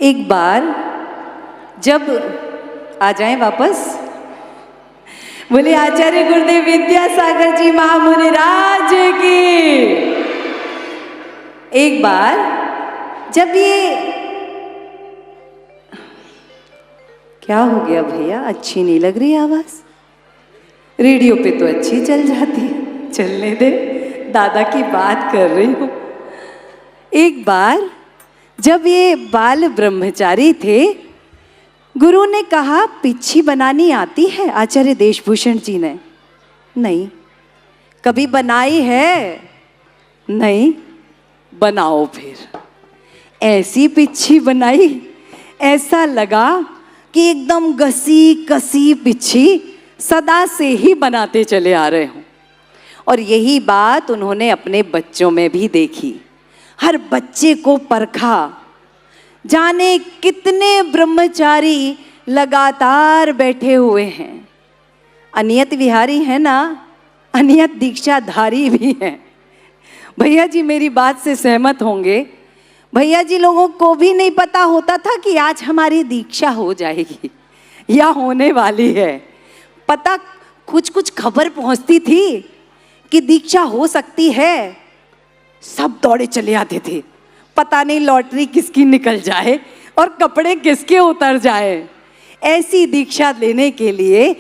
एक बार जब आ जाएं वापस, बोले आचार्य गुरुदेव विद्यासागर जी महामुनि राज की। एक बार जब ये क्या हो गया भैया, अच्छी नहीं लग रही आवाज? रेडियो पे तो अच्छी चल जाती है, चलने दे, दादा की बात कर रही हूं। एक बार जब ये बाल ब्रह्मचारी थे, गुरु ने कहा पिच्छी बनानी आती है आचार्य देशभूषण जी ने? नहीं। कभी बनाई है? नहीं। बनाओ फिर। ऐसी पिच्छी बनाई, ऐसा लगा कि एकदम घसी कसी पिच्छी सदा से ही बनाते चले आ रहे हों। और यही बात उन्होंने अपने बच्चों में भी देखी। हर बच्चे को परखा, जाने कितने ब्रह्मचारी लगातार बैठे हुए हैं। अनियत विहारी है ना, अनियत दीक्षाधारी भी हैं। भैया जी मेरी बात से सहमत होंगे। भैया जी लोगों को भी नहीं पता होता था कि आज हमारी दीक्षा हो जाएगी या होने वाली है। पता कुछ कुछ खबर पहुंचती थी कि दीक्षा हो सकती है, सब दौड़े चले आते थे। पता नहीं लॉटरी किसकी निकल जाए और कपड़े किसके उतर जाए। ऐसी दीक्षा लेने के लिए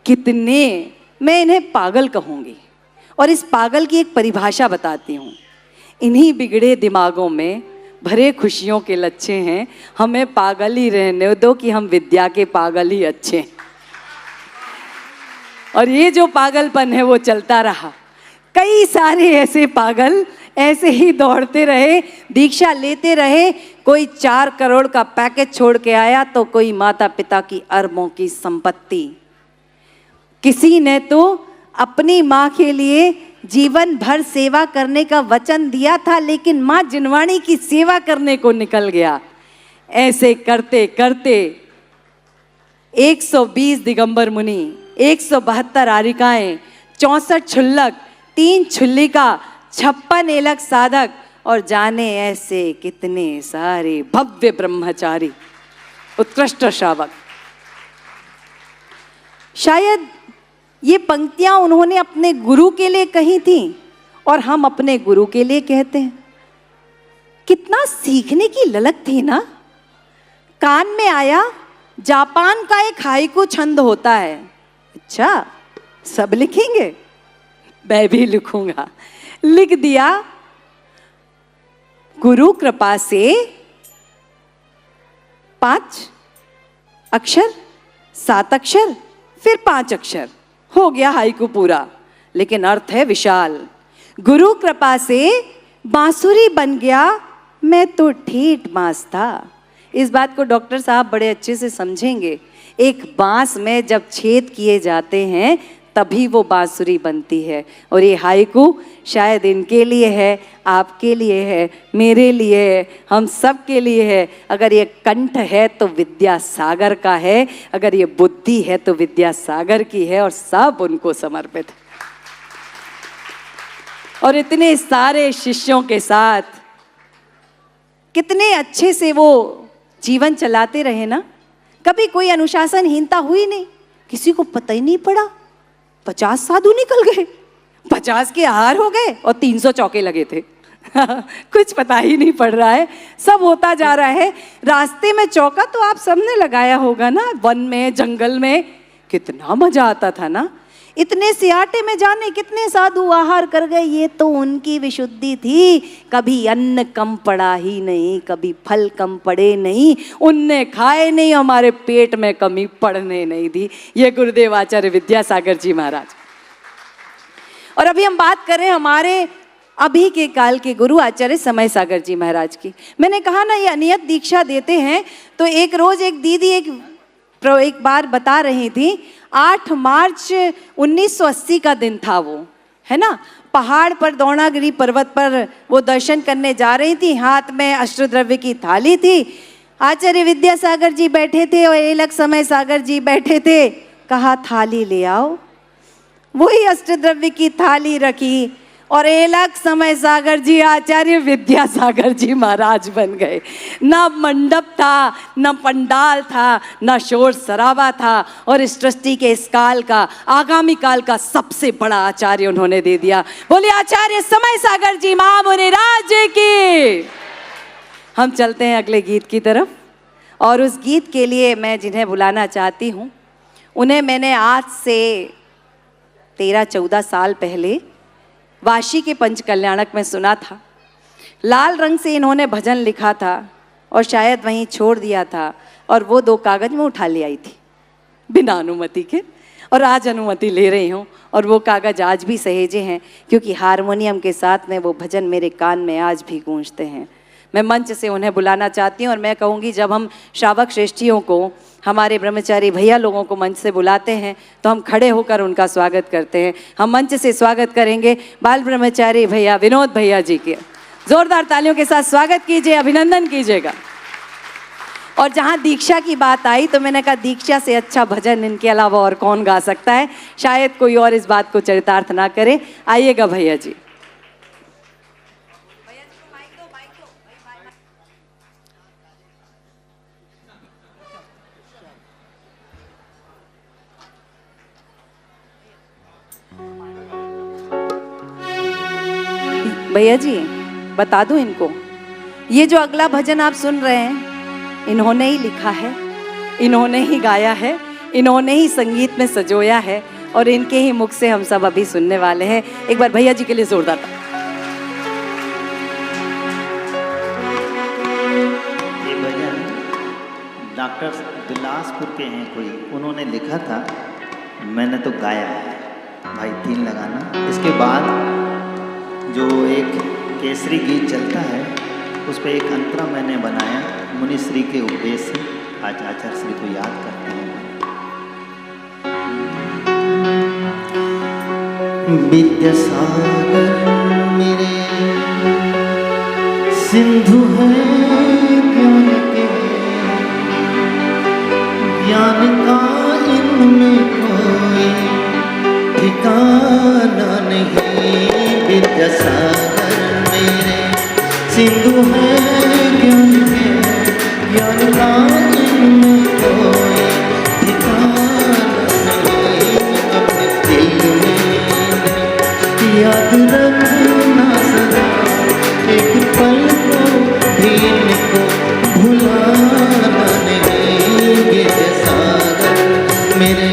कितने, मैं इन्हें पागल कहूँगी। और इस पागल की एक परिभाषा बताती हूँ। इन्हीं बिगड़े दिमागों में भरे खुशियों के लच्छे हैं। हमें पागल ही रहने दो कि हम विद्या के पागल ही अच्छे हैं। और ये जो पागलपन है वो चलता रहा। कई सारे ऐसे पागल ऐसे ही दौड़ते रहे, दीक्षा लेते रहे। कोई 4 करोड़ का पैकेज छोड़ के आया तो कोई माता पिता की अरबों की संपत्ति। किसी ने तो अपनी माँ के लिए जीवन भर सेवा करने का वचन दिया था, लेकिन माँ जिनवाणी की सेवा करने को निकल गया। ऐसे करते करते 120 दिगंबर मुनि, 172 आरिकाएं, 64 क्षुल्लक, 3 छुल्लिका, 56 एलक साधक और जाने ऐसे कितने सारे भव्य ब्रह्मचारी, उत्कृष्ट श्रावक। शायद ये पंक्तियां उन्होंने अपने गुरु के लिए कही थी और हम अपने गुरु के लिए कहते हैं। कितना सीखने की ललक थी ना। कान में आया, जापान का एक हाइकू छंद होता है। अच्छा, सब लिखेंगे? मैं भी लिखूंगा। लिख दिया। गुरु कृपा से 5 अक्षर, 7 अक्षर, फिर 5 अक्षर, हो गया हाइकू पूरा। लेकिन अर्थ है विशाल। गुरु कृपा से बांसुरी बन गया, मैं तो ठेठ बांस था। इस बात को डॉक्टर साहब बड़े अच्छे से समझेंगे। एक बांस में जब छेद किए जाते हैं तभी वो बांसुरी बनती है। और ये हाइकू शायद इनके लिए है, आपके लिए है, मेरे लिए है, हम सब के लिए है। अगर ये कंठ है तो विद्यासागर का है, अगर ये बुद्धि है तो विद्यासागर की है, और सब उनको समर्पित है। और इतने सारे शिष्यों के साथ कितने अच्छे से वो जीवन चलाते रहे ना। कभी कोई अनुशासनहीनता हुई नहीं, किसी को पता ही नहीं पड़ा। 50 साधु निकल गए, 50 के आहार हो गए और 300 चौके लगे थे। कुछ पता ही नहीं पड़ रहा है, सब होता जा रहा है। रास्ते में चौका तो आप सबने लगाया होगा ना, वन में, जंगल में। कितना मजा आता था ना। इतने सियाटे में जाने कितने साधु आहार कर गए। ये तो उनकी विशुद्धि थी। कभी अन्न कम पड़ा ही नहीं, कभी फल कम पड़े नहीं, उनने खाए नहीं, हमारे पेट में कमी पड़ने नहीं दी। ये गुरुदेव आचार्य विद्यासागर जी महाराज। और अभी हम बात कर रहे हैं हमारे अभी के काल के गुरु आचार्य समय सागर जी महाराज की। मैंने कहा ना, ये अनियत दीक्षा देते हैं। तो एक रोज एक दीदी एक बार बता रही थी, 8 मार्च 1980 का दिन था वो, है ना। पहाड़ पर द्रोणागिरी पर्वत पर वो दर्शन करने जा रही थी। हाथ में अष्टद्रव्य की थाली थी। आचार्य विद्यासागर जी बैठे थे और एलक समय सागर जी बैठे थे। कहा थाली ले आओ। वही अष्टद्रव्य की थाली रखी और एलक समय सागर जी आचार्य विद्यासागर जी महाराज बन गए। ना मंडप था, ना पंडाल था, ना शोर शराबा था, और इस ट्रस्टी के इस काल का, आगामी काल का सबसे बड़ा आचार्य उन्होंने दे दिया। बोलिए आचार्य समय सागर जी महामुनि राज की। हम चलते हैं अगले गीत की तरफ, और उस गीत के लिए मैं जिन्हें बुलाना चाहती हूँ, उन्हें मैंने आज से 13-14 साल पहले वाशी के पंचकल्याणक में सुना था। लाल रंग से इन्होंने भजन लिखा था और शायद वहीं छोड़ दिया था, और वो 2 कागज में उठा ले आई थी बिना अनुमति के, और आज अनुमति ले रही हूँ, और वो कागज आज भी सहेजे हैं, क्योंकि हारमोनियम के साथ में वो भजन मेरे कान में आज भी गूंजते हैं। मैं मंच से उन्हें बुलाना चाहती हूँ, और मैं कहूँगी जब हम श्रावक श्रेष्ठियों को, हमारे ब्रह्मचारी भैया लोगों को मंच से बुलाते हैं तो हम खड़े होकर उनका स्वागत करते हैं। हम मंच से स्वागत करेंगे बाल ब्रह्मचारी भैया विनोद भैया जी के। जोरदार तालियों के साथ स्वागत कीजिए, अभिनंदन कीजिएगा। और जहाँ दीक्षा की बात आई तो मैंने कहा दीक्षा से अच्छा भजन इनके अलावा और कौन गा सकता है, शायद कोई और इस बात को चरितार्थ ना करे। आइएगा भैया जी। भैया जी बता दूं इनको, ये जो अगला भजन आप सुन रहे हैं इन्होंने ही लिखा है, इन्होंने ही गाया है, इन्होंने ही संगीत में सजोया है, और इनके ही मुख से हम सब अभी सुनने वाले हैं। एक बार भैया जी के लिए जोरदार। ये भजन डॉक्टर बिलासपुर के हैं कोई, उन्होंने लिखा था, मैंने तो गाया है भाई 3 लगाना। इसके बाद जो एक केसरी गीत चलता है उस पर एक अंतरा मैंने बनाया मुनि श्री के उपदेश से, आज आचार्य श्री को याद करते हैं। विद्यासागर मेरे सिंधु है ज्ञान के, ज्ञान का इनमें कोई ठिकाना नहीं। विद्यासागर मेरे सिंधु है ज्ञान के, ज्ञान का इनमें कोई ठिकाना नहीं। अपने दिल में याद रखना सदा, एक पल को भी इनको भुलाना नहीं। विद्यासागर मेरे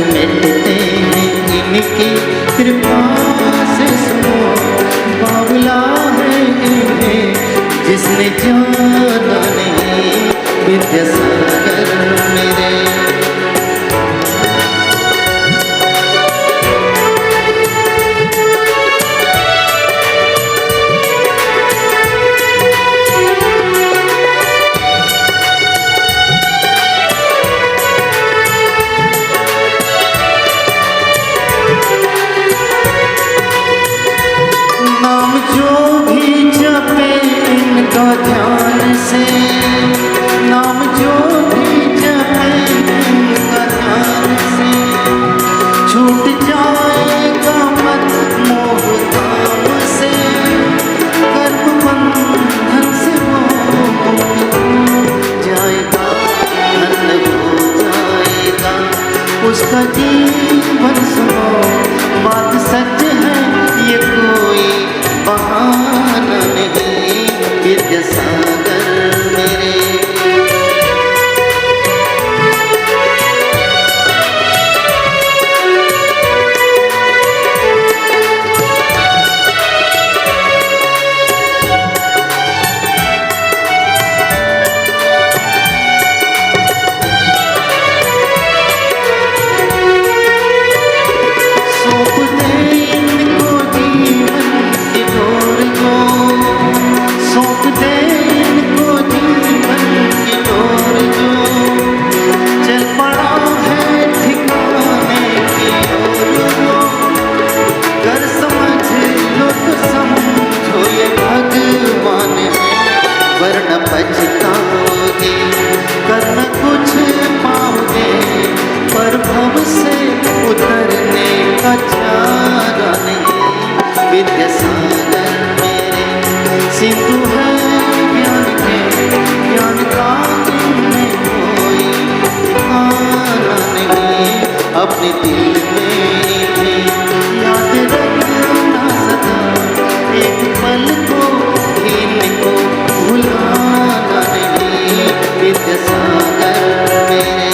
मिटते हैं इनकी कृपा से। सुनो बाबुला है इन्हें जिसने जाना नहीं। विद्यासागर मेरे ध्यान से, नाम जो भी जपे उनका ध्यान से, छूट जाएगा मत मोह धाम से। कर्म बंधन से मोह जाएगा, धन हो जाएगा उसका जीवन। सुनो बात सच है, ये कोई बहाना नहीं। विद्यासागर मेरे अपने दिल में थे, याद रखना सदा एक पल को इनको भुलाना नहीं, विद्यासागर मेरे